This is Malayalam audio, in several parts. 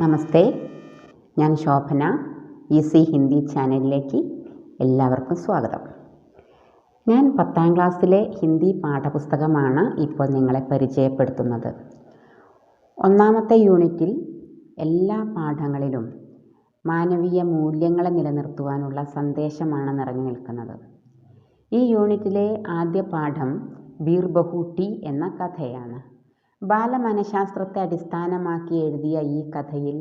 നമസ്തേ, ഞാൻ ശോഭന. ഈസി ഹിന്ദി ചാനലിലേക്ക് എല്ലാവർക്കും സ്വാഗതം. ഞാൻ 10ാം ക്ലാസ്സിലെ ഹിന്ദി പാഠപുസ്തകമാണ് ഇപ്പോൾ നിങ്ങളെ പരിചയപ്പെടുത്തുന്നത്. 1ാമത്തെ യൂണിറ്റിൽ എല്ലാ പാഠങ്ങളിലും മാനവീയ മൂല്യങ്ങളെ നിലനിർത്തുവാനുള്ള സന്ദേശമാണ് നിറഞ്ഞു നിൽക്കുന്നത്. ഈ യൂണിറ്റിലെ ആദ്യ പാഠം ബീർ ബഹൂട്ടി എന്ന കഥയാണ്. ബാലമനഃശാസ്ത്രത്തെ അടിസ്ഥാനമാക്കി എഴുതിയ ഈ കഥയിൽ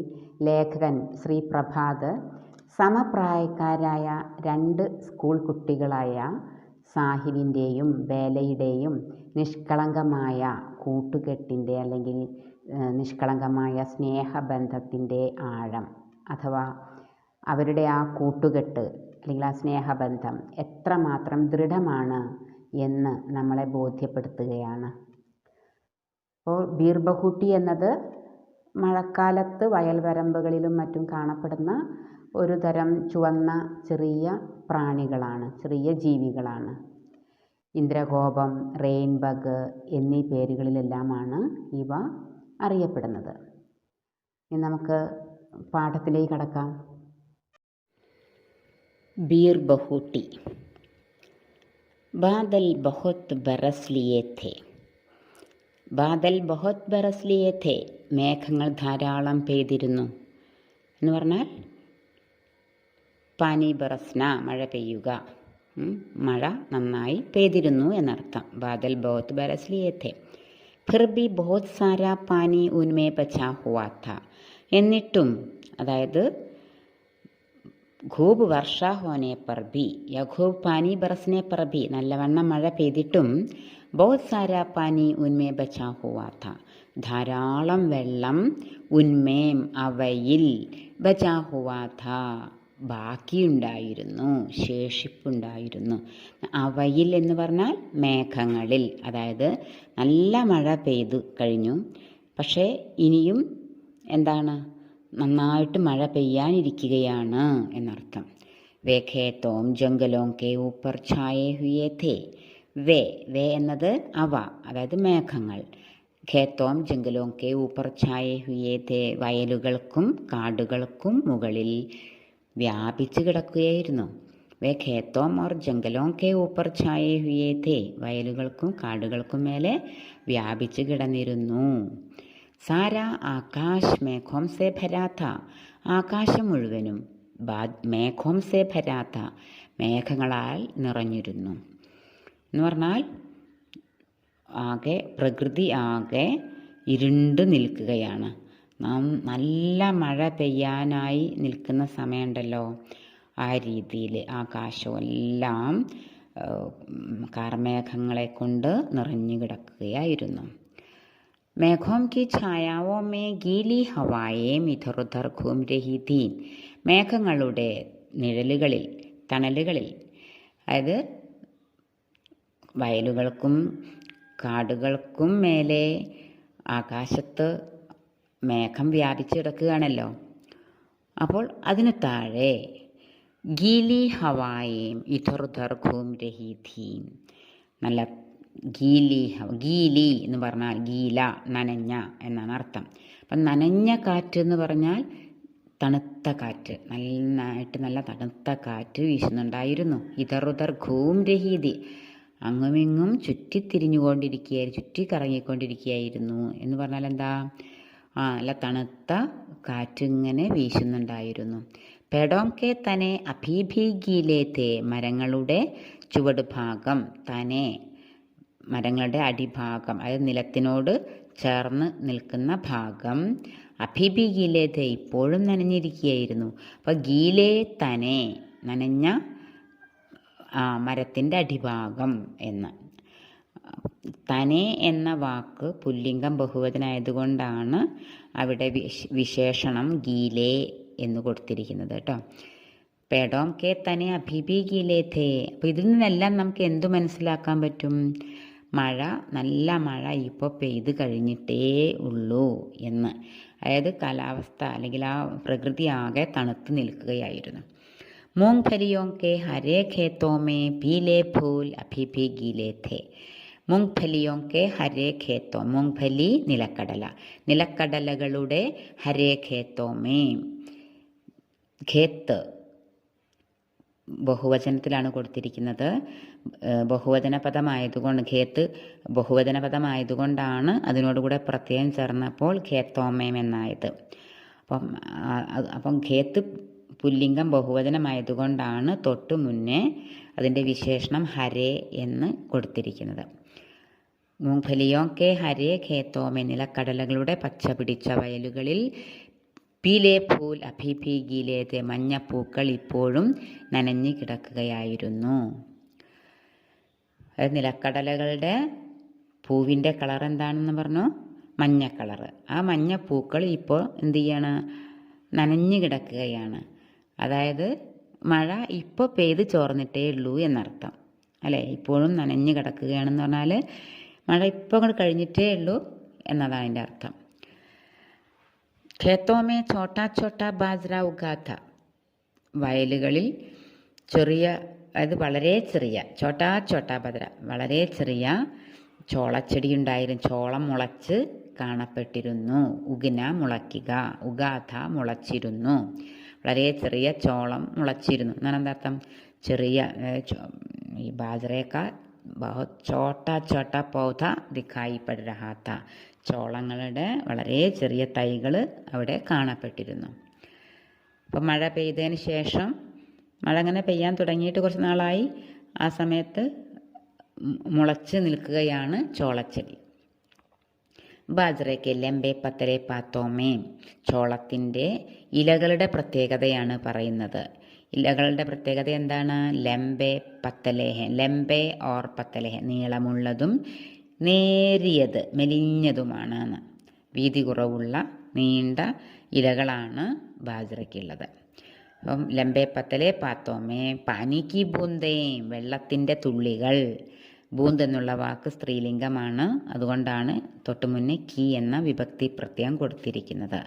ലേഖകൻ ശ്രീ പ്രഭാത് സമപ്രായക്കാരായ 2 സ്കൂൾ കുട്ടികളായ സാഹിലിൻ്റെയും ബേലയുടെയും നിഷ്കളങ്കമായ കൂട്ടുകെട്ടിൻ്റെ അല്ലെങ്കിൽ നിഷ്കളങ്കമായ സ്നേഹബന്ധത്തിൻ്റെ ആഴം അഥവാ അവരുടെ ആ കൂട്ടുകെട്ട് അല്ലെങ്കിൽ ആ സ്നേഹബന്ധം എത്രമാത്രം ദൃഢമാണ് എന്ന് നമ്മളെ ബോധ്യപ്പെടുത്തുകയാണ്. അപ്പോൾ ബീർ ബഹൂട്ടി എന്നത് മഴക്കാലത്ത് വയൽവരമ്പുകളിലും മറ്റും കാണപ്പെടുന്ന ഒരു തരം ചുവന്ന ചെറിയ പ്രാണികളാണ്, ചെറിയ ജീവികളാണ്. ഇന്ദ്രഗോപം, റെയിൻബഗ് എന്നീ പേരുകളിലെല്ലാമാണ് ഇവ അറിയപ്പെടുന്നത്. ഇനി നമുക്ക് പാഠത്തിലേക്ക് കടക്കാം. ബീർ ബഹൂട്ടി. ബാദൽ ബഹുത് ബറസ് ലിയേ ഥേ. ബാദൽ ബഹുത് ബറസ് ലിയേ ഥേ. മേഘങ്ങൾ ധാരാളം പെയ്തിരുന്നു എന്ന് പറഞ്ഞാൽ പാനി ബറസ്ന, മഴ പെയ്യുക, മഴ നന്നായി പെയ്തിരുന്നു എന്നർത്ഥം. ബാദൽ ബഹുത് ബറസ് ലിയേ ഥേ. ഫിർ ഭി ബഹുത് സാരാ പാനി ഉൻമേ ബച്ചാ ഹുവാ ഥാ. എന്നിട്ടും, അതായത് ഖൂബ് വർഷ ഹോനെ പർ ഭി യ ഖൂബ് പാനി ബറസ്നെ പർ ഭി, നല്ലവണ്ണം മഴ പെയ്തിട്ടും ബഹുത് സാരാ പാനി ഉൻമേ ബച്ചാ ഹുവാ ഥാ, ധാരാളം വെള്ളം ഉന്മേം അവയിൽ, ബച്ചാ ഹുവാ ഥാ ബാക്കിയുണ്ടായിരുന്നു, ശേഷിപ്പുണ്ടായിരുന്നു. അവയിൽ എന്ന് പറഞ്ഞാൽ മേഘങ്ങളിൽ, അതായത് നല്ല മഴ പെയ്തു കഴിഞ്ഞു, പക്ഷേ ഇനിയും എന്താണ്, നന്നായിട്ട് മഴ പെയ്യാനിരിക്കുകയാണ് എന്നർത്ഥം. വേ ഖേത്തോം ജംഗലോം കെ ഊപ്പർ ഛായേ ഹുയേ ഥേ. വേ എന്നത് അവ, അതായത് മേഘങ്ങൾ. ഖേത്തോം ജംഗലോം കെ ഊപ്പർ ഛായേ ഹുയേ ഥേ, വയലുകൾക്കും കാടുകൾക്കും മുകളിൽ വ്യാപിച്ചു കിടക്കുകയായിരുന്നു. വേ ഖേത്തോം ഓർ ജംഗലോം കെ ഊപ്പർ ഛായേ ഹുയേ ഥേ, വയലുകൾക്കും കാടുകൾക്കും മേലെ വ്യാപിച്ചു കിടന്നിരുന്നു. സാരാ ആകാശ് മേഘോം സേ ഭരാ ഥാ. ആകാശം മുഴുവനും മേഘോം സേ ഭരാ ഥാ, മേഘങ്ങളാൽ നിറഞ്ഞിരുന്നു എന്ന് പറഞ്ഞാൽ ആകെ പ്രകൃതി ആകെ ഇരുണ്ട് നിൽക്കുകയാണ്. നാം നല്ല മഴ പെയ്യാനായി നിൽക്കുന്ന സമയമുണ്ടല്ലോ, ആ രീതിയിൽ ആകാശമെല്ലാം കാർമേഘങ്ങളെ കൊണ്ട് നിറഞ്ഞു കിടക്കുകയായിരുന്നു. മേഘോം കി ഛായാവോ മേ ഗീലി ഹവായേം ഇധർ ഉധർ ഘൂം രഹി ഥീ. മേഘങ്ങളുടെ നിഴലുകളിൽ, തണലുകളിൽ, അതായത് വയലുകൾക്കും കാടുകൾക്കും മേലെ ആകാശത്ത് മേഘം വ്യാപിച്ചു കിടക്കുകയാണല്ലോ. അപ്പോൾ അതിന് താഴെ ഗീലി ഹവായേം ഇധർ ഉധർ ഘൂം രഹി ഥീ. നല്ല ഗീലി എന്ന് പറഞ്ഞാൽ ഗീല, നനഞ്ഞ എന്നാണ് അർത്ഥം. അപ്പം നനഞ്ഞ കാറ്റ് എന്ന് പറഞ്ഞാൽ തണുത്ത കാറ്റ്, നന്നായിട്ട് നല്ല തണുത്ത കാറ്റ് വീശുന്നുണ്ടായിരുന്നു. ഇധർ ഉധർ ഘൂം രഹീതി, അങ്ങുമിങ്ങും ചുറ്റിക്കറങ്ങിക്കൊണ്ടിരിക്കുകയായിരുന്നു എന്ന് പറഞ്ഞാൽ എന്താ, നല്ല തണുത്ത കാറ്റ് ഇങ്ങനെ വീശുന്നുണ്ടായിരുന്നു. പെടോം കെ തനെ അഭീഭി ഗീലേ ഥേ. മരങ്ങളുടെ ചുവട് ഭാഗം, തനെ മരങ്ങളുടെ അടിഭാഗം, അതായത് നിലത്തിനോട് ചേർന്ന് നിൽക്കുന്ന ഭാഗം, അഭീഭി ഗീലേ ഥേ ഇപ്പോഴും നനഞ്ഞിരിക്കുകയായിരുന്നു. അപ്പോൾ ഗീലേ തനെ, നനഞ്ഞ മരത്തിൻ്റെ അടിഭാഗം എന്ന്. തനെ എന്ന വാക്ക് പുല്ലിംഗം ബഹുവചനായതുകൊണ്ടാണ് അവിടെ വിശേഷണം ഗീലേ എന്ന് കൊടുത്തിരിക്കുന്നത് കേട്ടോ. പേടോം കെ തനെ അഭിഭി ഗീലേ ഥേ. അപ്പോൾ ഇതിൽ നിന്നെല്ലാം നമുക്ക് എന്തു മനസ്സിലാക്കാൻ പറ്റും? മഴ, നല്ല മഴ ഇപ്പോൾ പെയ്ത് കഴിഞ്ഞിട്ടേ ഉള്ളൂ എന്ന്. അതായത് കാലാവസ്ഥ അല്ലെങ്കിൽ ആ പ്രകൃതി ആകെ തണുത്ത് നിൽക്കുകയായിരുന്നു. മൂങ് ഫലിയോം കെ ഹരേ ഖേത്തോ മേ പീലേ ഫൂൽ അഭി ഭി ഗീലേ ഥേ. മൂങ്ഫലിയോ കെ ഹരേ ഖേത്തോ, മൂങ്ഫലി നിലക്കടല, നിലക്കടലകളുടെ ഹരേ ഖേത്തോമേ. ഖേത്ത് ബഹുവചനത്തിലാണ് കൊടുത്തിരിക്കുന്നത്. ബഹുവചന പദമായതുകൊണ്ട് ഖേത്ത് ബഹുവചന പദമായതുകൊണ്ടാണ് അതിനോടുകൂടെ പ്രത്യയം ചേർന്നപ്പോൾ ഖേത്തോമേം എന്നായത്. അപ്പം ഖേത്ത് പുല്ലിംഗം ബഹുവചനമായതുകൊണ്ടാണ് തൊട്ടു മുന്നേ അതിൻ്റെ വിശേഷണം ഹരേ എന്ന് കൊടുത്തിരിക്കുന്നത്. മൂങ്ഫലിയോ കെ ഹരേ ഖേത്തോമേ, നിലക്കടലകളുടെ പച്ച പിടിച്ച വയലുകളിൽ പീലേ ഫൂൽ അഭി ഭി ഗീലേ തെ, മഞ്ഞപ്പൂക്കൾ ഇപ്പോഴും നനഞ്ഞു കിടക്കുകയായിരുന്നു. നിലക്കടലകളുടെ പൂവിൻ്റെ കളർ എന്താണെന്ന് പറഞ്ഞു? മഞ്ഞ കളറ്. ആ മഞ്ഞപ്പൂക്കൾ ഇപ്പോൾ എന്ത് ചെയ്യാണ്? നനഞ്ഞു കിടക്കുകയാണ്. അതായത് മഴ ഇപ്പോൾ പെയ്ത് ചോർന്നിട്ടേ ഉള്ളൂ എന്നർത്ഥം അല്ലേ. ഇപ്പോഴും നനഞ്ഞു കിടക്കുകയാണെന്ന് പറഞ്ഞാൽ മഴ ഇപ്പോൾ അങ്ങോട്ട് കഴിഞ്ഞിട്ടേ ഉള്ളൂ എന്നതാണ് അതിൻ്റെ അർത്ഥം. ഖേത്തോമേ ചോട്ടാ ചോട്ടാ ബാജ്ര ഉഗാത്ത, വയലുകളിൽ ചെറിയ, അതായത് വളരെ ചെറിയ, ചോട്ടാ ചോട്ടാ ബാജ്ര വളരെ ചെറിയ ചോളച്ചെടി ഉണ്ടായിരുന്നു. ചോളം മുളച്ച് കാണപ്പെട്ടിരുന്നു. ഉഗ്ന മുളയ്ക്കുക, ഉഗാഥ മുളച്ചിരുന്നു. വളരെ ചെറിയ ചോളം മുളച്ചിരുന്നു എന്നാണ് എന്താ അർത്ഥം? ചെറിയ ഈ ബാജ്രേക്കാ बहुत छोटा छोटा പൗധ ദിഖായി പड़ रहा था, ചോളങ്ങളുടെ വളരെ ചെറിയ തൈകൾ അവിടെ കാണപ്പെട്ടിരുന്നു. അപ്പം മഴ പെയ്തതിന് ശേഷം, മഴ അങ്ങനെ പെയ്യാൻ തുടങ്ങിയിട്ട് കുറച്ച് നാളായി, ആ സമയത്ത് മുളച്ച് നിൽക്കുകയാണ് ചോളച്ചെടി. ബാജ്രയ്ക്ക് ലെമ്പെ പത്തലെ പാത്തോമേ, ചോളത്തിൻ്റെ ഇലകളുടെ പ്രത്യേകതയാണ് പറയുന്നത്. ഇലകളുടെ പ്രത്യേകത എന്താണ്? ലെമ്പെ പത്തലേഹ, ലെമ്പെ ഓർ പത്തലേഹ, നീളമുള്ളതും നേരിയത് മെലിഞ്ഞതുമാണ്. വീതി കുറവുള്ള നീണ്ട ഇലകളാണ് ബാജ്രയ്ക്കുള്ളത്. അപ്പം ലെമ്പെ പത്തലെ പാത്തോമേ പാനിക്ക് ബൂന്തേ, വെള്ളത്തിൻ്റെ തുള്ളികൾ. ബൂന്ത് എന്നുള്ള വാക്ക് സ്ത്രീലിംഗമാണ്, അതുകൊണ്ടാണ് തൊട്ടു മുന്നേ കി എന്ന വിഭക്തി പ്രത്യയം കൊടുത്തിരിക്കുന്നത്.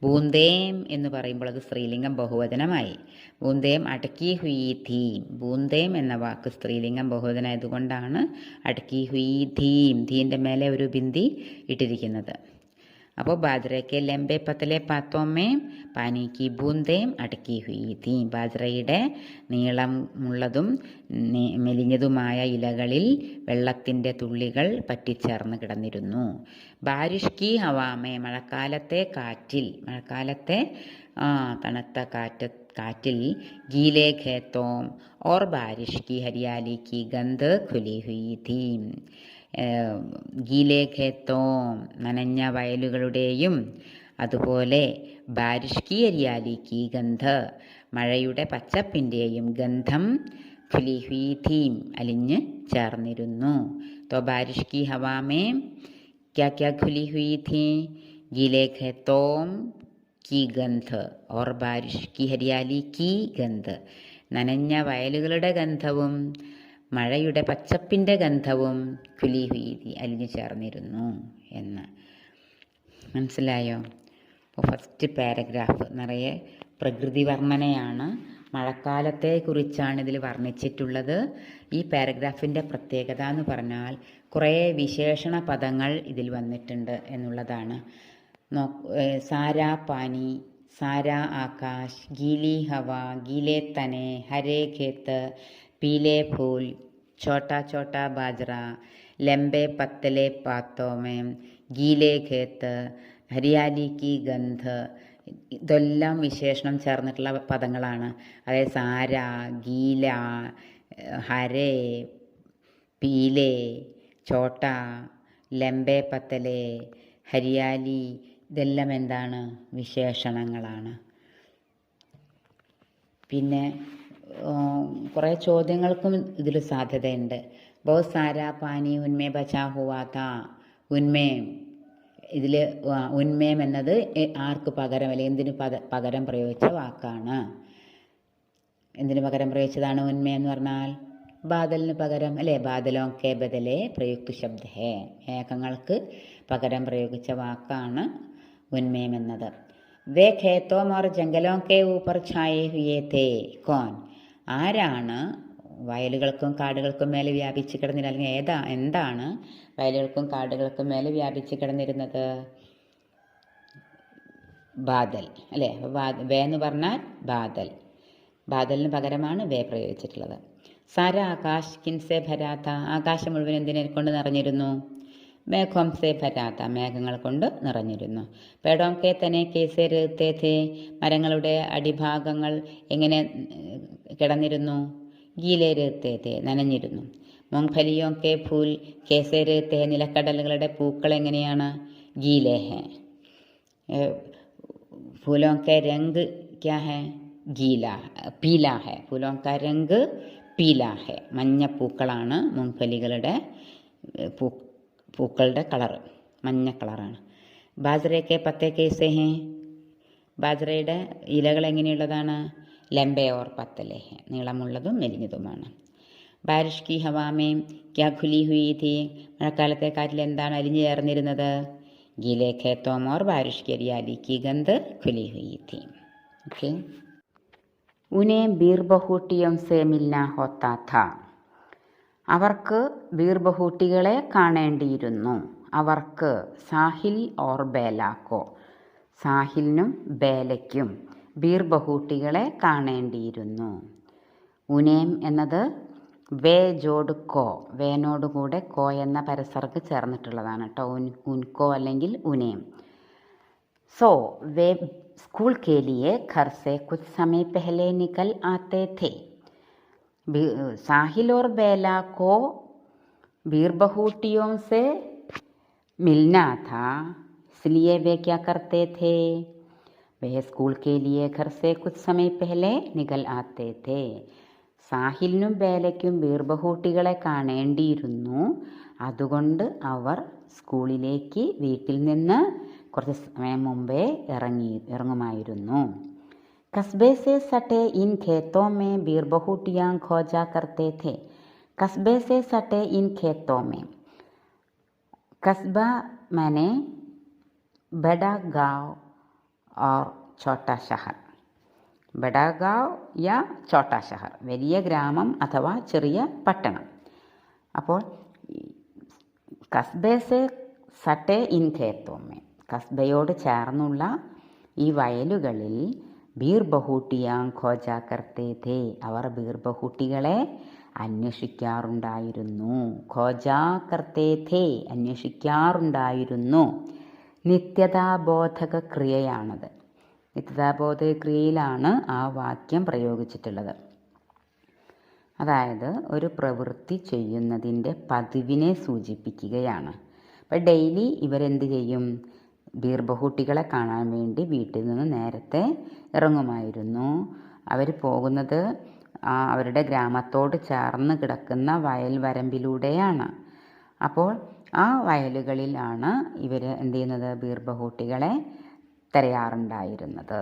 ബൂന്തേം എന്ന് പറയുമ്പോൾ അത് സ്ത്രീലിംഗം ബഹുവചനമായി. ബൂന്തേം അടക്കി ഹുയി ധീം, ബൂന്തേം എന്ന വാക്ക് സ്ത്രീലിംഗം ബഹുവചനമായതുകൊണ്ടാണ് അടക്കി ഹുയി ധീം, ധീൻ്റെ മേലെ ഒരു ബിന്ദി ഇട്ടിരിക്കുന്നത്. അപ്പോൾ ബാജ്രയ്ക്ക് ലെമ്പെ പത്തലെ പാത്തോമേ പാനിക്ക് ബൂന്തേം അടക്കി ഹുയി ധീം, ബാജ്രയുടെ നീളമുള്ളതും മെലിഞ്ഞതുമായ ഇലകളിൽ വെള്ളത്തിൻ്റെ തുള്ളികൾ പറ്റിച്ചേർന്ന് കിടന്നിരുന്നു. ബാരിഷ് കി ഹവാമേ, മഴക്കാലത്തെ കാറ്റിൽ, മഴക്കാലത്തെ തണുത്ത കാറ്റിൽ ഗീലേ ഖേത്തോം ഓർ ബാരിഷ് കി ഹരിയാലി കി ഗന്ധ് ഖുലി ഹുയി ധീം, ഗീലേ ഖേത്തോം നനഞ്ഞ വയലുകളുടെയും അതുപോലെ ബാരിഷ് കി ഹരിയാലി കി ഗന്ധ് മഴയുടെ പച്ചപ്പിൻ്റെയും ഗന്ധം ഖുലി ഹുയി ധീം അലിഞ്ഞ് ചേർന്നിരുന്നു. തോ ബാരിഷ് കി ഹവാമേ क्या क्या खुली हुई थी? गीले खेतों की गंध और बारिश की हरियाली की गंध, നനഞ്ഞ വയലുകളുടെ ഗന്ധവും മഴയുടെ പച്ചപ്പിൻ്റെ ഗന്ധവും ഖുലി ഹുയി ഥി അലിഞ്ഞു ചേർന്നിരുന്നു എന്ന് മനസ്സിലായോ? അപ്പോൾ ഫസ്റ്റ് പാരഗ്രാഫ് നിറയെ പ്രകൃതി വർണ്ണനയാണ്, മഴക്കാലത്തെക്കുറിച്ചാണ് ഇതിൽ വർണ്ണിച്ചിട്ടുള്ളത്. ഈ പാരഗ്രാഫിൻ്റെ പ്രത്യേകത എന്ന് പറഞ്ഞാൽ കുറേ വിശേഷണ പദങ്ങൾ ഇതിൽ വന്നിട്ടുണ്ട് എന്നുള്ളതാണ്. സാരാ പാനി, സാരാ ആകാശ്, ഗീലി ഹവ, ഗീലേ തനെ, ഹരേ ഖേത്ത്, പീലേ ഫൂൽ, ചോട്ടാ ചോട്ടാ ബാജ്ര, ലംബെ പത്തലെ പാത്തോമേ, ഗീലേ ഖേത്ത്, ഹരിയാലി കി ഗന്ധ്, ഇതെല്ലാം വിശേഷണം ചേർന്നിട്ടുള്ള പദങ്ങളാണ്. അതായത് സാര, ഗീല, ഹരേ, പീലേ, ചോട്ട, ലംബെ പത്തലെ, ഹരിയാലി, ഇതെല്ലാം എന്താണ്? വിശേഷണങ്ങളാണ്. പിന്നെ കുറേ ചോദ്യങ്ങൾക്കും ഇതിൽ സാധ്യതയുണ്ട്. ബഹുത് സാരാ പാനി ഉന്മേ ബച്ചാ ഹുവാ താ, ഉന്മേം, ഇതിൽ ഉന്മേം എന്നത് ആർക്ക് പകരം അല്ലെങ്കിൽ എന്തിന് പകരം പ്രയോഗിച്ച വാക്കാണ്? എന്തിന് പകരം പ്രയോഗിച്ചതാണ് ഉന്മേ എന്ന് പറഞ്ഞാൽ? ബാദലിന് പകരം അല്ലേ? ബാദലോ കെ ബദലെ പ്രയുക്ത ശബ്ദ ഹേ, മേഘങ്ങൾക്ക് പകരം പ്രയോഗിച്ച വാക്കാണ് ഉന്മേം എന്നത്. വേ ഖേത്തോം ഓർ ജംഗലോം കെ ഊപ്പർ ഛായേ ഹുയേ തേ കോൻ, ആരാണ് വയലുകൾക്കും കാടുകൾക്കും മേലെ വ്യാപിച്ച് കിടന്നിരുന്ന, അല്ലെങ്കിൽ എന്താണ് വയലുകൾക്കും കാടുകൾക്കും മേലെ വ്യാപിച്ച് കിടന്നിരുന്നത്? ബാദൽ അല്ലേ. വേ എന്ന് പറഞ്ഞാൽ ബാദൽ, ബാദലിന് പകരമാണ് വേ പ്രയോഗിച്ചിട്ടുള്ളത്. സാര ആകാശ് കിൻസെ ഭരാത്ത, ആകാശം മുഴുവൻ എന്തിനെ കൊണ്ട് നിറഞ്ഞിരുന്നു? മേഘം സെ ഭരാത്ത, മേഘങ്ങൾ കൊണ്ട് നിറഞ്ഞിരുന്നു. പേടോം കെ തന്നെ കേസെ രഹത്തെ ഥേ, മരങ്ങളുടെ അടിഭാഗങ്ങൾ എങ്ങനെ കിടന്നിരുന്നു? ഗീലെ രഹത്തെ ഥേ, നനഞ്ഞിരുന്നു. മൂങ്ഫലിയോ കെ ഫൂൽ കേസെ രഹത്തെ, നിലക്കടലുകളുടെ പൂക്കൾ എങ്ങനെയാണ്? ഗീലെ ഹെ. फूलों के रंग क्या है? गीला पीला है. फूलों का रंग पीला है. മഞ്ഞപ്പൂക്കളാണ് മൂങ്ഫലികളുടെ പൂക്കളുടെ കളറ്, മഞ്ഞ കളറാണ്. ബാജ്രയ്ക്ക് പത്തേ കേസേ ഹേ, ബാജ്രയുടെ ഇലകൾ എങ്ങനെയുള്ളതാണ്? ലംബേ ഓർ പത്തലേ ഹേ, നീളമുള്ളതും മെലിഞ്ഞതുമാണ്. ബാരിഷ് കി ഹവാമേ ക്യാ ഖുലി ഹുയി ഥി, മഴക്കാലത്തെ കാറ്റിൽ എന്താണ് അലിഞ്ഞു ചേർന്നിരുന്നത്? गीले खेतों और बारिश की हरियाली की गंध खुली हुई थी. ओके. उन्हें ബീർബഹൂട്ടിയും സെ മിൽന ഹോത്താ ഥാ, അവർക്ക് ബീർബഹൂട്ടികളെ കാണേണ്ടിയിരുന്നു. അവർക്ക് സാഹിൽ ഓർ ബേലാക്കോ, സാഹിലിനും ബേലയ്ക്കും ബീർബഹൂട്ടികളെ കാണേണ്ടിയിരുന്നു. ഉനേം എന്നത് വേ ജോഡ് കോ, വേനോടുകൂടെ കോ എന്ന പരസർക്ക് ചേർന്നിട്ടുള്ളതാണ് കേട്ടോ. ഉൻകോ അല്ലെങ്കിൽ ഉനേം. സോ വേ സ്കൂൾ കെ ലിയെ ഘർ സെ കുച്ച് സമയ പഹലെ നികൽ ആത്തെ थे. साहिल और बेला को बीरबहूटियों से मिलना था, इसलिए वे क्या करते थे? वे स्कूल के लिए घर से कुछ समय पहले निकल आते थे. സാഹിലിനും ബേലയ്ക്കും ബീർബഹൂട്ടികളെ കാണേണ്ടിയിരുന്നു. അതുകൊണ്ട് അവർ സ്കൂളിലേക്ക് വീട്ടിൽ നിന്ന് കുറച്ച് സമയം മുമ്പേ ഇറങ്ങുമായിരുന്നു. കസ്ബെ സെ സटे इन खेतों में बीरबहूटियां खोजा करते थे. कस्बे से सटे इन खेतों में, कस्बा माने बड़ा गांव और छोटा शहर. ബഡാ ഗാവ് യാ ചോട്ടാ ഷഹർ, വലിയ ഗ്രാമം അഥവാ ചെറിയ പട്ടണം. അപ്പോൾ കസ്ബെ സെ സട്ടെ ഇൻ ഖേത്തോമേ, കസ്ബയോട് ചേർന്നുള്ള ഈ വയലുകളിൽ ബീർബഹൂട്ടിയാം ഖോജാ കർത്തേ ഥേ, അവർ ബീർബഹൂട്ടികളെ അന്വേഷിക്കാറുണ്ടായിരുന്നു. ഖോജാ കർത്തേ ഥേ, അന്വേഷിക്കാറുണ്ടായിരുന്നു. നിത്യതാബോധക ക്രിയയാണത്. നിത്യതാബോധക ക്രിയയിലാണ് ആ വാക്യം പ്രയോഗിച്ചിട്ടുള്ളത്. അതായത് ഒരു പ്രവൃത്തി ചെയ്യുന്നതിൻ്റെ പതിവിനെ സൂചിപ്പിക്കുകയാണ്. അപ്പം ഡെയിലി ഇവരെന്ത് ചെയ്യും? ബീർബഹൂട്ടികളെ കാണാൻ വേണ്ടി വീട്ടിൽ നിന്ന് നേരത്തെ ഇറങ്ങുമായിരുന്നു. അവർ പോകുന്നത് അവരുടെ ഗ്രാമത്തോട് ചേർന്ന് കിടക്കുന്ന വയൽ വരമ്പിലൂടെയാണ്. അപ്പോൾ ആ വയലുകളിലാണ് ഇവർ എന്ത് ചെയ്യുന്നത്? ബീർബഹൂട്ടികളെ തിരയാറുണ്ടായിരുന്നത്.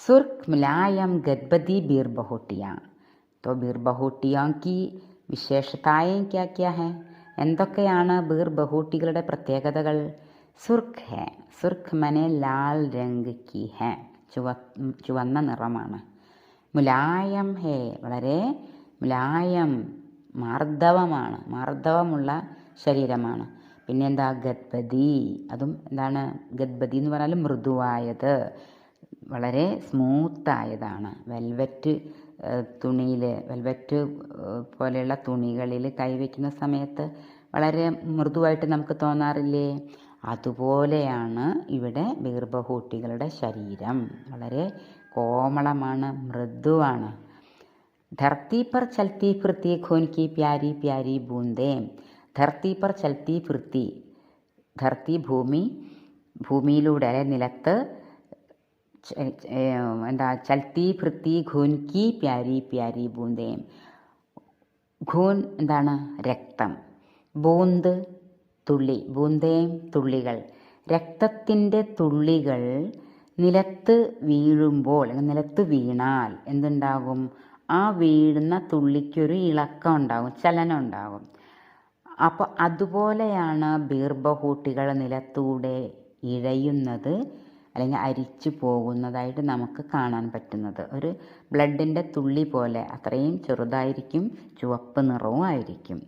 സുർഖ് മുലായം ഗദ്ബദി ബീർബഹൂട്ടിയാ. तो ബീർബഹൂട്ടിയാ की വിശേഷതായേം ക്യാ ക്യാ ഹെ, എന്തൊക്കെയാണ് ബീർബഹൂട്ടികളുടെ പ്രത്യേകതകൾ? സുർഖ് ഹെ, സുർഖ് മനെ ലാൽ രംഗ് കി ഹെ, ചുവന്ന നിറമാണ്. മുലായം ഹെ, വളരെ മുലായം, മാർദ്ദവമാണ്, മാർദ്ദവമുള്ള ശരീരമാണ്. പിന്നെന്താ? ഗദ്ബദി, അതും എന്താണ്? ഗദ്ബദി എന്ന് പറഞ്ഞാൽ മൃദുവായത്, വളരെ സ്മൂത്തായതാണ്. വെൽവെറ്റ് തുണിയിൽ, വെൽവെറ്റ് പോലെയുള്ള തുണികളിൽ കൈവയ്ക്കുന്ന സമയത്ത് വളരെ മൃദുവായിട്ട് നമുക്ക് തോന്നാറില്ലേ? അതുപോലെയാണ് ഇവിടെ ബീർബഹൂട്ടികളുടെ ശരീരം. വളരെ കോമളമാണ്, മൃദുവാണ്. ധർത്തി പർ ചൽത്തി ഫിർത്തി ഖൂൻ കി പ്യാരി പ്യാരി ബൂന്തേ. ധർത്തി പർ ചൽത്തി ഫിർത്തി, ധർത്തി ഭൂമി, ഭൂമിയിലൂടെ അല്ലെ നിലത്ത്, എന്താ? ചൽത്തി ഫിർത്തി ഖൂൻ കി പ്യാരി പ്യാരി ബൂന്തേ. ഖൂൻ എന്താണ്? രക്തം. ബൂന്ത് തുള്ളി, ബൂന്തേം തുള്ളികൾ. രക്തത്തിൻ്റെ തുള്ളികൾ നിലത്ത് വീഴുമ്പോൾ, നിലത്ത് വീണാൽ എന്തുണ്ടാകും? ആ വീഴുന്ന തുള്ളിക്കൊരു ഇളക്കം ഉണ്ടാകും, ചലനം ഉണ്ടാകും. അപ്പോൾ അതുപോലെയാണ് ബീർബഹൂട്ടികൾ നിലത്തൂടെ ഇഴയുന്നത്, അല്ലെങ്കിൽ അരിച്ചു പോകുന്നതായിട്ട് നമുക്ക് കാണാൻ പറ്റുന്നത്. ഒരു ബ്ലഡിൻ്റെ തുള്ളി പോലെ അത്രയും ചെറുതായിരിക്കും, ചുവപ്പ് നിറവും ആയിരിക്കും.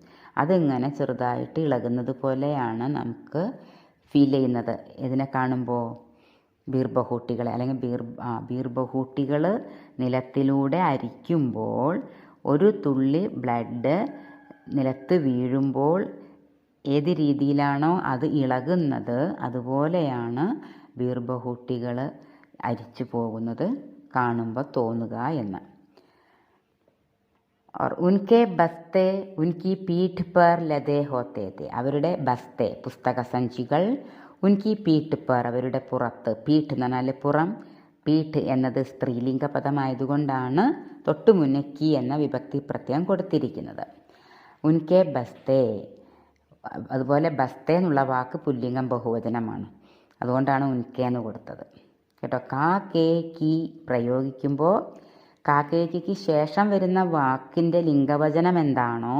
അതിങ്ങനെ ചെറുതായിട്ട് ഇളകുന്നത് പോലെയാണ് നമുക്ക് ഫീൽ ചെയ്യുന്നത്. ഇതിനെ കാണുമ്പോൾ ബീർബഹൂട്ടികളെ അല്ലെങ്കിൽ ബീർബഹൂട്ടികൾ നിലത്തിലൂടെ അരിക്കുമ്പോൾ ഒരു തുള്ളി ബ്ലഡ് നിലത്ത് വീഴുമ്പോൾ ഏത് രീതിയിലാണോ അത് ഇളകുന്നത് അതുപോലെയാണ് ബീർബഹൂട്ടികൾ അരിച്ചു പോകുന്നത് കാണുമ്പോൾ തോന്നുക എന്ന്. और उनके बस्ते उनकी पीठ पर लदे होते थे. അവരുടെ ബസ്തെ പുസ്തക സഞ്ചികൾ ഉൻകി പീഠ് പർ അവരുടെ പുറത്ത്. പീഠ് എന്ന് പറഞ്ഞാൽ പുറം. പീഠ് എന്നത് സ്ത്രീലിംഗ പദമായതുകൊണ്ടാണ് തൊട്ടു മുന്നേ കി എന്ന വിഭക്തി പ്രത്യയം കൊടുത്തിരിക്കുന്നത്. ഉൻകെ ബസ്തെ, അതുപോലെ ബസ്തെ എന്നുള്ള വാക്ക് പുല്ലിംഗം ബഹുവചനമാണ്, അതുകൊണ്ടാണ് ഉൻകെ എന്ന് കൊടുത്തത് കേട്ടോ. കാ കേ കി പ്രയോഗിക്കുമ്പോൾ കാക്കേക്ക് ശേഷം വരുന്ന വാക്കിൻ്റെ ലിംഗവചനം എന്താണോ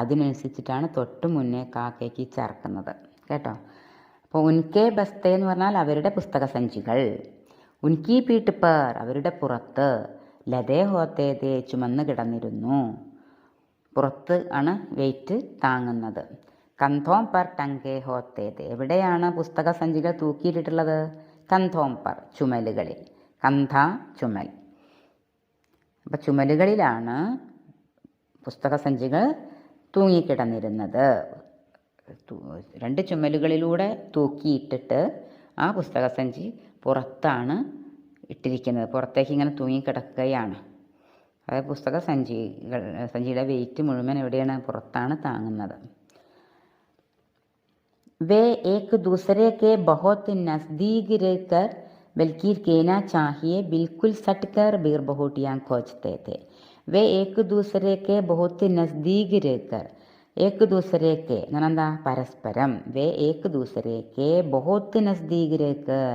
അതിനനുസരിച്ചിട്ടാണ് തൊട്ട് മുന്നേ കാക്കേക്ക് ചേർക്കുന്നത് കേട്ടോ. അപ്പോൾ ഉൻകെ ബസ്തെ എന്ന് പറഞ്ഞാൽ അവരുടെ പുസ്തക സഞ്ചികൾ. ഉൻകി പീഠ് പർ അവരുടെ പുറത്ത്. ലതേ ഹോത്തേതേ ചുമന്ന് കിടന്നിരുന്നു. പുറത്ത് ആണ് വെയിറ്റ് താങ്ങുന്നത്. കന്ധോം പർ ടങ്കേ ഹോത്തേതേ എവിടെയാണ് പുസ്തക സഞ്ചികൾ തൂക്കിയിട്ടിട്ടുള്ളത്? കന്ധോം പർ ചുമലുകളിൽ. കന്ധ ചുമൽ. അപ്പം ചുമലുകളിലാണ് പുസ്തക സഞ്ചികൾ തൂങ്ങിക്കിടന്നിരുന്നത്. രണ്ട് ചുമലുകളിലൂടെ തൂക്കിയിട്ടിട്ട് ആ പുസ്തക സഞ്ചി പുറത്താണ് ഇട്ടിരിക്കുന്നത്. പുറത്തേക്ക് ഇങ്ങനെ തൂങ്ങിക്കിടക്കുകയാണ്. അതായത് പുസ്തക സഞ്ചിയുടെ വെയിറ്റ് മുഴുവൻ എവിടെയാണ്? പുറത്താണ് താങ്ങുന്നത്. വേ ഏക് ദൂസരെ കെ ബഹുത് നസ്ദീക് രഹ്കർ बल्कि कहना चाहिए बिल्कुल सट कर बीरबहुटियाँ खोजते थे. वे एक दूसरे के बहुत नज़दीक रहकर एक दूसरे के नंदा परस्परम वे एक दूसरे के बहुत नज़दीक रहकर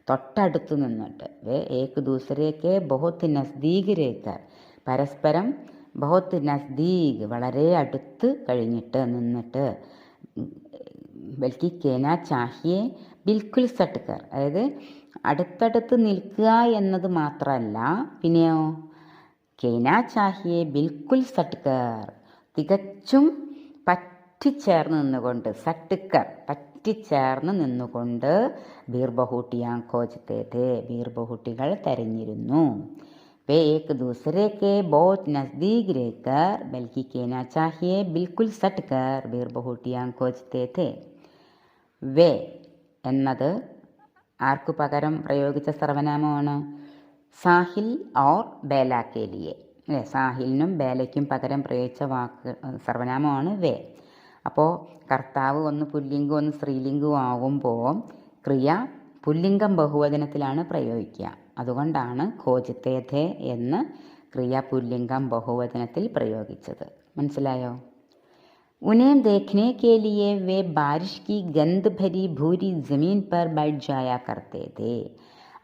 തൊട്ടടുത്ത് നിന്നിട്ട് വേ ഏക് ദൂസരേക്ക് ബഹുത്ത് നസ്ദീക് രേക്കർ പരസ്പരം ബഹുത്ത് നസ്ദീക് വളരെ അടുത്ത് കഴിഞ്ഞിട്ട് നിന്നിട്ട് ബൽക്കി കേനാ ചാഹിയെ ബിൽക്കുൽ സട്ട്കർ അതായത് അടുത്തടുത്ത് നിൽക്കുക എന്നത് മാത്രമല്ല, പിന്നെയോ കേനാ ചാഹിയെ ബിൽക്കുൽ സട്ട്കർ തികച്ചും പറ്റിച്ചേർന്ന് നിന്നുകൊണ്ട്, സട്ട്കർ പറ്റിച്ചേർന്ന് നിന്നുകൊണ്ട് ബീർബഹൂട്ടിയാ ഖോജ്തേ ഥേ ബീർബഹൂട്ടികൾ തെരഞ്ഞിരുന്നു. വേ ഏക് ദൂസരെ കെ ബഹുത് നസ്ദീക് രഹ്കർ ബൽക്കി കേനാ ചാഹിയെ ബിൽക്കുൽ സട്ട്കർ ബീർബഹൂട്ടിയാ ഖോജ്തേ ഥേ. വേ എന്നത് ആർക്കു പകരം പ്രയോഗിച്ച സർവനാമമാണ്? സാഹിൽ ഓർ ബേല കെ ലിയെ അല്ലേ? സാഹിലിനും ബേലയ്ക്കും പകരം പ്രയോഗിച്ച വാക്ക് സർവനാമമാണ് വേ. അപ്പോൾ കർത്താവ് ഒന്ന് പുല്ലിംഗം ഒന്ന് സ്ത്രീലിംഗവും ആകുമ്പോൾ ക്രിയ പുല്ലിംഗം ബഹുവചനത്തിലാണ് പ്രയോഗിക്കുക. അതുകൊണ്ടാണ് ഖോജ്തേ ഥേ എന്ന് ക്രിയ പുല്ലിംഗം ബഹുവചനത്തിൽ പ്രയോഗിച്ചത്. മനസ്സിലായോ? उन्हें देखने के लिए वे बारिश की गंध भरी भूरी ज़मीन पर बैठ जाया करते थे.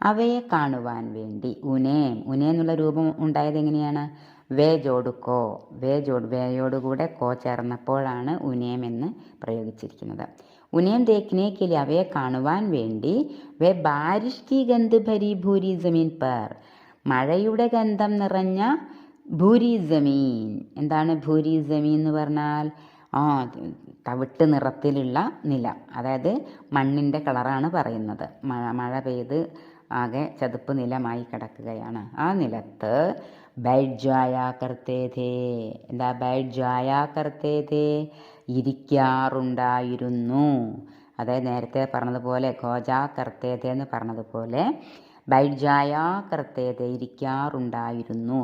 അവയെ കാണുവാൻ വേണ്ടി ഉനേ എന്നുള്ള രൂപം ഉണ്ടായത് എങ്ങനെയാണ്? വേ ജോഡുക്കോ വേയോടുകൂടെ കോ ചേർന്നപ്പോഴാണ് ഉനേം എന്ന് പ്രയോഗിച്ചിരിക്കുന്നത്. ഉനേം ദേഖ്നെ കെ ലിയെ അവയെ കാണുവാൻ വേണ്ടി വേ ബാരിഷ് കി ഗന്ധ് ഭരി ഭൂരി ജമീൻ പർ മഴയുടെ ഗന്ധം നിറഞ്ഞ ഭൂരി ജമീൻ. എന്താണ് ഭൂരി ജമീൻ എന്ന് പറഞ്ഞാൽ? തവിട്ട് നിറത്തിലുള്ള നിലം, അതായത് മണ്ണിൻ്റെ കളറാണ് പറയുന്നത്. മഴ പെയ്ത് ആകെ ചതുപ്പ് നിലമായി കിടക്കുകയാണ്. ആ നിലത്ത് ബൈഠ് ജായാ കർത്തേ ഥേ. എന്താ ബൈഠ് ജായാ കർത്തേ ഥേ? ഇരിക്കാറുണ്ടായിരുന്നു. അതായത് നേരത്തെ പറഞ്ഞതുപോലെ ഖോജാ കർത്തേ ഥേ എന്ന് പറഞ്ഞതുപോലെ ബൈഠ് ജായാ കർത്തേ ഥേ ഇരിക്കാറുണ്ടായിരുന്നു.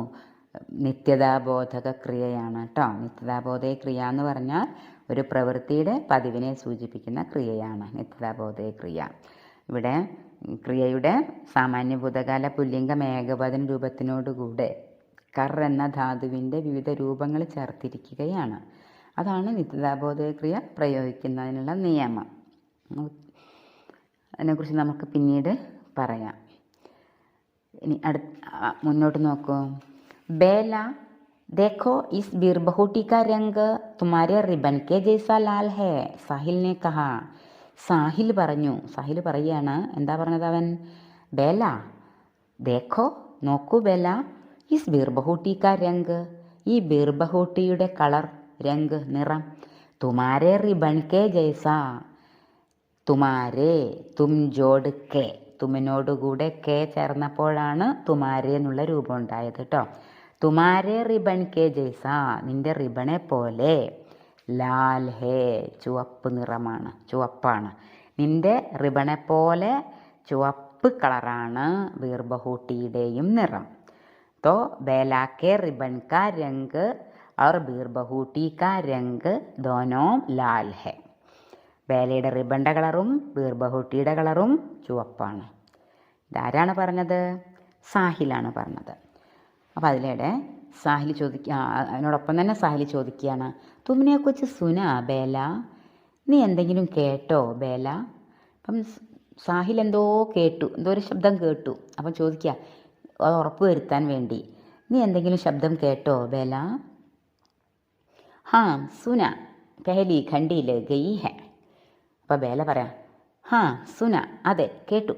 നിത്യതാബോധക ക്രിയയാണ് കേട്ടോ. നിത്യതാബോധക ക്രിയ എന്ന് പറഞ്ഞാൽ ഒരു പ്രവൃത്തിയുടെ പതിവിനെ സൂചിപ്പിക്കുന്ന ക്രിയയാണ് നിത്യതാബോധക ക്രിയ. ഇവിടെ ക്രിയയുടെ സാമാന്യ ഭൂതകാല പുല്ലിംഗം ഏകവചന രൂപത്തിനോടുകൂടെ കർ എന്ന ധാതുവിൻ്റെ വിവിധ രൂപങ്ങൾ ചേർത്തിരിക്കുകയാണ്. അതാണ് നിത്യതാബോധക ക്രിയ പ്രയോഗിക്കുന്നതിനുള്ള നിയമം. അതിനെക്കുറിച്ച് നമുക്ക് പിന്നീട് പറയാം. ഇനി മുന്നോട്ട് നോക്കൂ. बेला देखो इस बीरबहुटी का रंग तुम्हारे रिबन के जैसा लाल है, साहिल ने कहा. സാഹിൽ പറയാണ്, എന്താ പറഞ്ഞത് അവൻ? ബേല ദേഖോ, നോക്കൂ ബേല, ഇസ് ബീർബഹൂട്ടി കാ രംഗ്, ഈ ബീർബഹൂട്ടിയുടെ കളർ, രംഗ് നിറം, തുമാരെ റിബൺ കെ ജൈസാ, തുമാരെ തും ജോഡ് കെ, തുമിനോടുകൂടെ കെ ചേർന്നപ്പോഴാണ് തുമാരെ എന്നുള്ള രൂപം ഉണ്ടായത് കേട്ടോ. തുമാരെ റിബൺ കെ ജൈസാ, നിന്റെ റിബണെ പോലെ, ലാൽ ഹേ, ചുവപ്പ് നിറമാണ്, ചുവപ്പാണ്. നിന്റെ റിബണെ പോലെ ചുവപ്പ് കളറാണ് ബീർബഹൂട്ടിയുടെയും നിറം. तो बेला के रिबन का रंग और ബീർബഹൂട്ടി का रंग दोनों लाल है. ബേലയുടെ റിബണിൻ്റെ കളറും ബീർബഹൂട്ടിയുടെ കളറും ചുവപ്പാണ്. ഇതാരാണ് പറഞ്ഞത്? സാഹിലാണ് പറഞ്ഞത്. അപ്പോൾ അതിലൂടെ സാഹിൽ അതിനോടൊപ്പം തന്നെ സാഹിൽ ചോദിക്കുകയാണ്, തുമ്മിനെ കുറിച്ച് സുന ബേല, നീ എന്തെങ്കിലും കേട്ടോ ബേല? അപ്പം സാഹിൽ എന്തോ ഒരു ശബ്ദം കേട്ടു. അപ്പം ചോദിക്കുക, അത് ഉറപ്പ് വരുത്താൻ വേണ്ടി, നീ എന്തെങ്കിലും ശബ്ദം കേട്ടോ ബേല? ഹാ സുന പെഹലി ഖണ്ഡിയിൽ ഗയി ഹെ. അപ്പോൾ ബേല പറയാം, ഹാ സുന, അതെ കേട്ടു,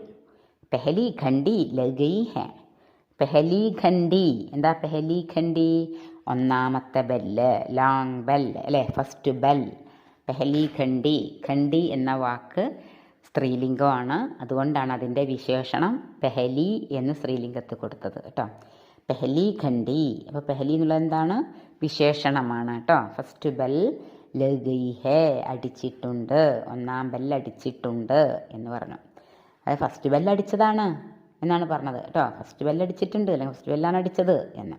പെഹലി ഖണ്ഡി ലഗയി ഹെ. പെഹലി ഖണ്ഡി, എന്താ പെഹലി ഖണ്ഡി? ഒന്നാമത്തെ ബെല്ല്, ലോങ് ബെൽ അല്ലേ, ഫസ്റ്റ് ബെൽ. പെഹലി ഖണ്ഡി, ഖണ്ഡി എന്ന വാക്ക് സ്ത്രീലിംഗമാണ്, അതുകൊണ്ടാണ് അതിൻ്റെ വിശേഷണം പെഹലി എന്ന് സ്ത്രീലിംഗത്തിൽ കൊടുത്തത് കേട്ടോ. പെഹലി ഖണ്ഡി. അപ്പോൾ പെഹലി എന്നുള്ളത് എന്താണ്? വിശേഷണമാണ് കേട്ടോ. ഫസ്റ്റ് ബെൽ ലഗയി ഹേ, അടിച്ചിട്ടുണ്ട്, ഒന്നാം ബെല്ല് അടിച്ചിട്ടുണ്ട് എന്ന് പറഞ്ഞു. അത് ഫസ്റ്റ് ബെല്ല് അടിച്ചതാണ് എന്നാണ് പറഞ്ഞത് കേട്ടോ. ഫസ്റ്റ് ബെല്ല് അടിച്ചിട്ടുണ്ട്, അല്ലെങ്കിൽ ഫസ്റ്റ് ബെല്ലാണ് അടിച്ചത് എന്ന്.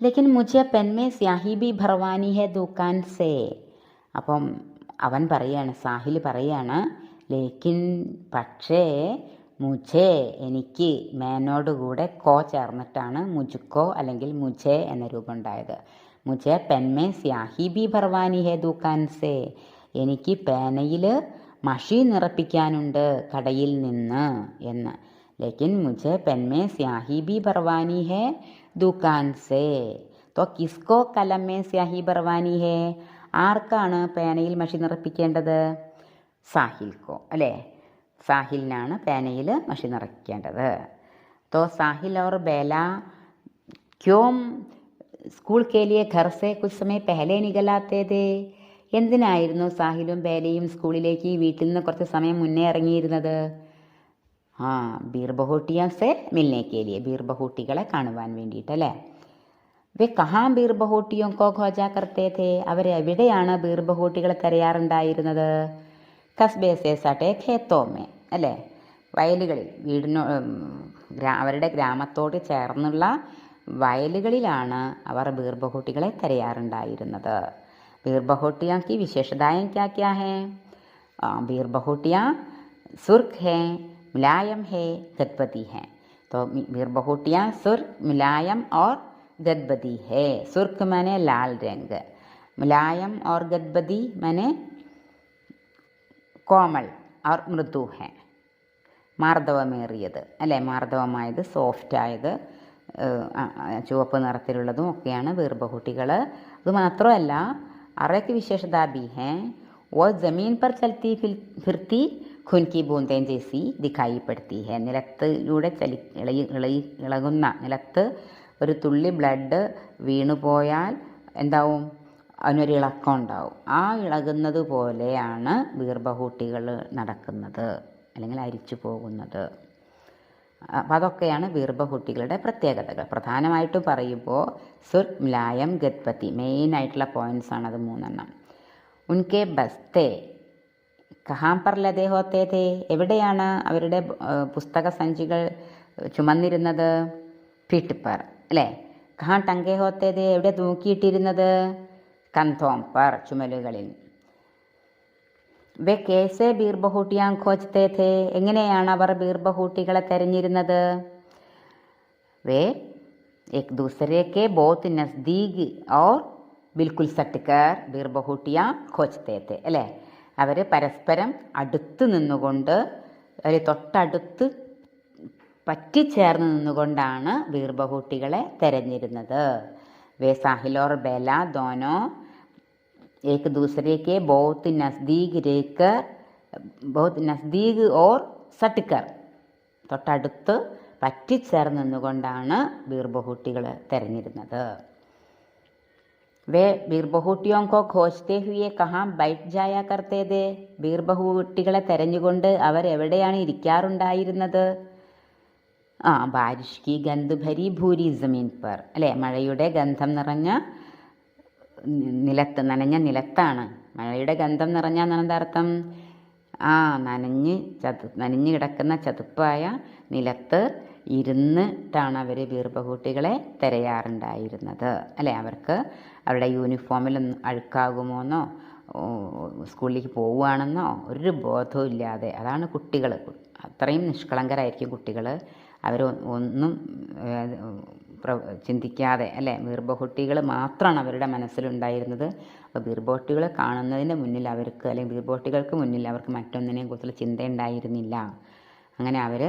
ലേക്കിൻ മുझे പെൻ മേ സ്യാഹി ബി ഭർവാനി ഹെ ദുകാൻ സേ. അപ്പം അവൻ പറയാണ്, സാഹിൽ പറയാണ്, ലേക്കിൻ പക്ഷേ, മുझे എനിക്ക്, മേനോടുകൂടെ കോ ചേർന്നിട്ടാണ് മുജുക്കോ അല്ലെങ്കിൽ മുझे എന്ന രൂപം ഉണ്ടായത്. മുझे പെൻ മേ സ്യാഹി ബി ഭർവാനി ഹെ ദുകാൻ സേ, എനിക്ക് പേനയിൽ മഷി നിറപ്പിക്കാനുണ്ട് കടയിൽ നിന്ന് എന്ന്. ലേക്കിൻ മുझे പെൻ മേ സ്യാഹി ബി ഭർവാനി ഹെ ദുകാൻ സേ. തോ കിസ്കോ കലം മേ സ്യാഹി ഭർവാനി ഹെ, ആർക്കാണ് പേനയിൽ മഷി നിറപ്പിക്കേണ്ടത്? സാഹിൽക്കോ അല്ലേ, സാഹിലിനാണ് പേനയിൽ മഷി നിറയ്ക്കേണ്ടത്. തോ സാഹിൽ और बेला क्यों स्कूल के लिए घर से कुछ समय पहले निकल आते थे. എന്തിനായിരുന്നു സാഹിലും ബേലയും സ്കൂളിലേക്ക് വീട്ടിൽ നിന്ന് കുറച്ച് സമയം മുന്നേ ഇറങ്ങിയിരുന്നത്? ബീർബഹൂട്ടിയാ സെ മിൽനെ കെ ലിയെ, ബീർബഹൂട്ടികളെ കാണുവാൻ വേണ്ടിയിട്ടല്ലേ. വേ കഹാ ബീർബഹൂട്ടിയോ കോ ഖോജാ കർത്തേ ഥേ, അവരെവിടെയാണ് ബീർബഹൂട്ടികളെ തിരയാറുണ്ടായിരുന്നത്? കസ്ബേ സേ സട്ടേ ഖേത്തോമേ അല്ലേ, വയലുകളിൽ, അവരുടെ ഗ്രാമത്തോട് ചേർന്നുള്ള വയലുകളിലാണ് അവർ ബീർബഹൂട്ടികളെ തിരയാറുണ്ടായിരുന്നത്. ബീർബഹൂട്ടിയാ की विशेषताएं क्या क्या हैं? ബീർബഹൂട്ടിയാ सुर्ख है, मुलायम है, गदबदी है. तो ബീർബഹൂട്ടിയാ सुर्ख, मुलायम और गदबदी है. सुर्ख माने लाल रंग, मुलायम और गदबदी माने കോമൾ और മൃദു है. മാർദ്ദവമേറിയത് അല്ലേ, മാർദ്ദവമായത്, സോഫ്റ്റായത്, ചുവപ്പ് നിറത്തിലുള്ളതും ഒക്കെയാണ് ബീർബഹൂട്ടികൾ. അതുമാത്രമല്ല, അറയ്ക്ക് വിശേഷത भी है, वो ज़मीन पर चलती फिरती खून की बूंदें जैसी दिखाई पड़ती है. നിലത്തിലൂടെ ഇളകുന്ന, നിലത്ത് ഒരു തുള്ളി ബ്ലഡ് വീണുപോയാൽ എന്താവും? അതിനൊരിളക്കം ഉണ്ടാവും. ആ ഇളകുന്നത് പോലെയാണ് ബീർബഹൂട്ടികൾ നടക്കുന്നത് അല്ലെങ്കിൽ അരിച്ചു പോകുന്നത്. അപ്പോൾ അതൊക്കെയാണ് ബീർബഹൂട്ടികളുടെ പ്രത്യേകതകൾ. പ്രധാനമായിട്ടും പറയുമ്പോൾ സുർഖ്, മുലായം, ഗദ്പതി മെയിനായിട്ടുള്ള പോയിൻറ്റ്സാണ് അത് 3 ഉൻകെ ബസ്തേ കഹാം പർ ലദേ ഹോത്തേ ഥേ, എവിടെയാണ് അവരുടെ പുസ്തക സഞ്ചികൾ ചുമന്നിരുന്നത്? ഫിറ്റ് പർ അല്ലേ. കഹാം ടങ്കേ ഹോത്തേ ഥേ, എവിടെ തൂക്കിയിട്ടിരുന്നത്? കന്ധോം പർ, ചുമലുകളിൽ. വേ കേസെ ബീർബഹൂട്ടിയാ ഖോജ്തേ ഥേ, എങ്ങനെയാണ് അവർ ബീർബഹൂട്ടികളെ തെരഞ്ഞിരുന്നത്? വേ एक दूसरे के बहुत नज़दीक और बिल्कुल सटकर ബീർബഹൂട്ടിയാ ഖോജ്തേ ഥേ അല്ലേ. അവർ പരസ്പരം അടുത്ത് നിന്നുകൊണ്ട്, അവർ തൊട്ടടുത്ത് പറ്റിച്ചേർന്ന് നിന്നുകൊണ്ടാണ് ബീർബഹൂട്ടികളെ തെരഞ്ഞിരുന്നത്. വേ സാഹിൽ ഓർ ബേല ദോനോ एक दूसरे के बहुत नസ്ദീക് ഓർ സട്കർ, തൊട്ടടുത്ത് പറ്റിച്ചേർന്ന് നിന്നുകൊണ്ടാണ് ബീർബഹുട്ടികൾ തെരഞ്ഞിരുന്നത്. വേ ബീർബഹുട്ടിയോं को खोजते हुए कहाँ बैठ जाया करते थे? ബീർബഹുട്ടികളെ തെരഞ്ഞുകൊണ്ട് അവർ എവിടെയാണ് ഇരിക്കാറുണ്ടായിരുന്നത്? ബാരിഷ് കി ഗന്ധ് ഭരി ഭൂരി ജമീൻ പർ, അല്ലേ, മഴയുടെ ഗന്ധം നിറഞ്ഞ നിലത്ത്, നനഞ്ഞ നിലത്താണ്. മഴയുടെ ഗന്ധം നിറഞ്ഞ എന്നാണ് അർത്ഥം? നനഞ്ഞ് കിടക്കുന്ന ചതുപ്പായ നിലത്ത് ഇരുന്നിട്ടാണ് അവർ ബീർബഹുട്ടികളെ തിരയാറുണ്ടായിരുന്നത്, അല്ലേ. അവർക്ക് അവരുടെ യൂണിഫോമിലൊന്നും അഴുക്കാകുമോന്നോ സ്കൂളിലേക്ക് പോവുകയാണെന്നോ ഒരു ബോധവും ഇല്ലാതെ, അതാണ് കുട്ടികൾ, അത്രയും നിഷ്കളങ്കരായിരിക്കും കുട്ടികൾ. അവർ ഒന്നും ചിന്തിക്കാതെ, അല്ലേ, ബീർബഹുട്ടികൾ മാത്രമാണ് അവരുടെ മനസ്സിലുണ്ടായിരുന്നത്. അപ്പോൾ ബീർബഹുട്ടികളെ കാണുന്നതിൻ്റെ മുന്നിൽ അവർക്ക്, അല്ലെങ്കിൽ ബീർബഹുട്ടികൾക്ക് മുന്നിൽ അവർക്ക് മറ്റൊന്നിനെയും കുറിച്ചുള്ള ചിന്തയുണ്ടായിരുന്നില്ല. അങ്ങനെ അവർ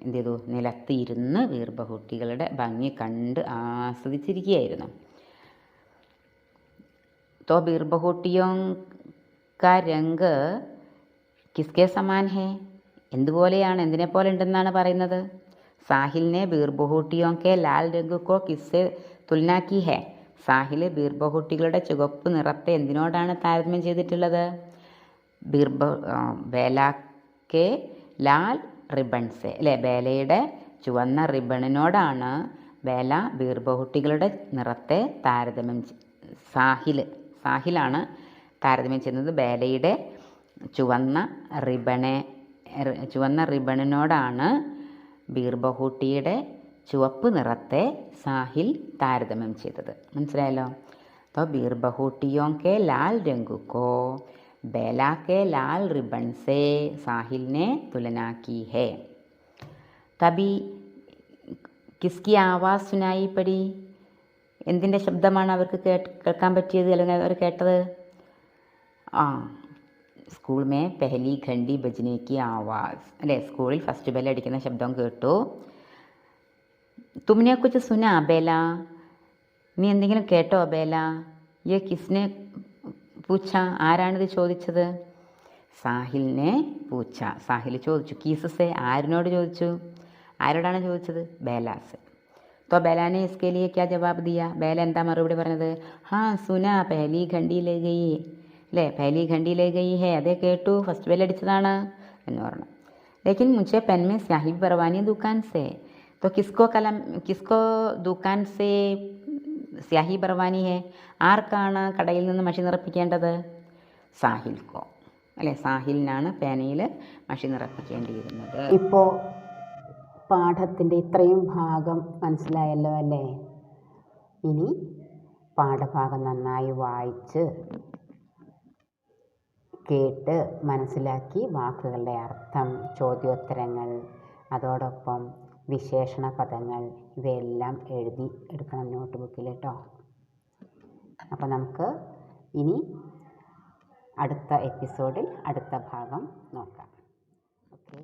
എന്ത് ചെയ്തു? നിലത്ത് ഇരുന്ന് ബീർബഹുട്ടികളുടെ ഭംഗി കണ്ട് ആസ്വദിച്ചിരിക്കുകയായിരുന്നു. तो ബീർബഹുട്ടിയോं का रंग किसके समान है? എന്തുപോലെയാണ്, എന്തിനെ പോലെ ഉണ്ടെന്നാണ് പറയുന്നത്? സാഹിലിനെ ബീർബഹുട്ടിയോं के लाल रंग को किससे तुलना की है? സാഹിൽ ബീർബഹുട്ടികളുടെ ചുവപ്പ് നിറത്തെ എന്തിനോടാണ് താരതമ്യം ചെയ്തിട്ടുള്ളത്? ബേലാക്കെ ലാൽ റിബൺസെ, അല്ലേ, ബേലയുടെ ചുവന്ന റിബണിനോടാണ് ബേല ബീർബഹുട്ടികളുടെ നിറത്തെ താരതമ്യം. സാഹിലാണ് താരതമ്യം ചെയ്യുന്നത് ബേലയുടെ ചുവന്ന റിബണിനോടാണ് ബീർബഹുട്ടിയുടെ ചുവപ്പ് നിറത്തെ സാഹിൽ താരതമ്യം ചെയ്തത്. മനസ്സിലായല്ലോ? അപ്പോൾ ബീർബഹുട്ടിയോं के लाल रंग को बेला के लाल रिबन से साहिल ने तुलना की है. तभी किसकी आवाज़ सुनाई पड़ी? എന്തിൻ്റെ ശബ്ദമാണ് അവർക്ക് കേൾക്കാൻ പറ്റിയത്, അല്ലെങ്കിൽ അവർ കേട്ടത്? സ്കൂൾ മേ പെഹലി ഘണ്ടി ബജനെ കി ആവാസ്, അല്ലേ, സ്കൂളിൽ ഫസ്റ്റ് ബെൽ അടിക്കുന്ന ശബ്ദം കേട്ടു. തുമ്നെ കുച്ച് സുനാ ബേല, നീ എന്തെങ്കിലും കേട്ടോ ബേല? യേ കിസ്നെ പൂച്ച, ആരാണിത് ചോദിച്ചത്? സാഹിലിനെ പൂച്ച, സാഹിൽ ചോദിച്ചു. കീസസെ, ആരിനോട് ചോദിച്ചു? ആരോടാണ് ചോദിച്ചത്? ബേലാസ്. तो बेला ने इसके लिए क्या जवाब दिया? बेला എന്താ മറുപടി പറഞ്ഞത്? സുനാ പഹലി ഘണ്ടി ലേ ഗയി, അല്ലേ, പഹലി ഘണ്ടി ലേ ഗയി ഹേ, അതേ കേട്ടു, ഫസ്റ്റ് ബെൽ അടിച്ചതാണ് എന്ന് പറഞ്ഞു. ലേക്കിൻ മുझे पेन में स्याही भरवानी दुकान से, तो किसको दुकान से स्याही भरवानी है? ആർക്കാണ് കടയിൽ നിന്ന് മഷി നിറപ്പിക്കേണ്ടത്? സാഹിൽക്കോ, അല്ലേ, സാഹിലിനാണ് പേനയിൽ മഷി നിറപ്പിക്കേണ്ടിയിരുന്നത്. ഇപ്പോൾ പാഠത്തിൻ്റെ ഇത്രയും ഭാഗം മനസ്സിലായല്ലോ, അല്ലേ? ഇനി പാഠഭാഗം നന്നായി വായിച്ച് കേട്ട് മനസ്സിലാക്കി വാക്കുകളുടെ അർത്ഥം, ചോദ്യോത്തരങ്ങൾ, അതോടൊപ്പം വിശേഷണ പദങ്ങൾ ഇവയെല്ലാം എഴുതി എടുക്കണം നോട്ട് ബുക്കിൽ കേട്ടോ. അപ്പോൾ നമുക്ക് ഇനി അടുത്ത എപ്പിസോഡിൽ അടുത്ത ഭാഗം നോക്കാം. ഓക്കെ.